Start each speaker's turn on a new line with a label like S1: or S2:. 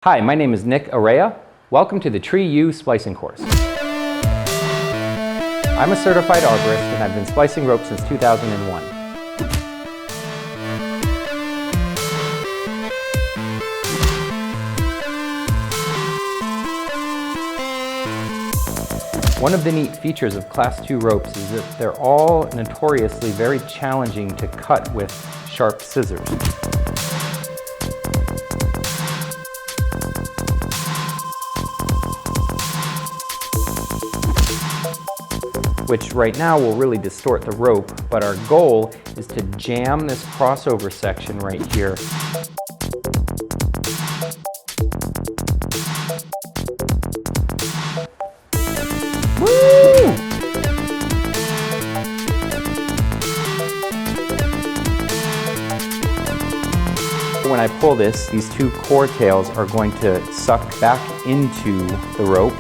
S1: Hi, my name is Nick Araya. Welcome to the TreeU splicing course. I'm a certified arborist and I've been splicing rope since 2001. One of the neat features of Class 2 ropes is that they're all notoriously very challenging to cut with sharp scissors. Which right now will really distort the rope, but our goal is to jam this crossover section right here. Woo! When I pull this, these two cord tails are going to suck back into the rope.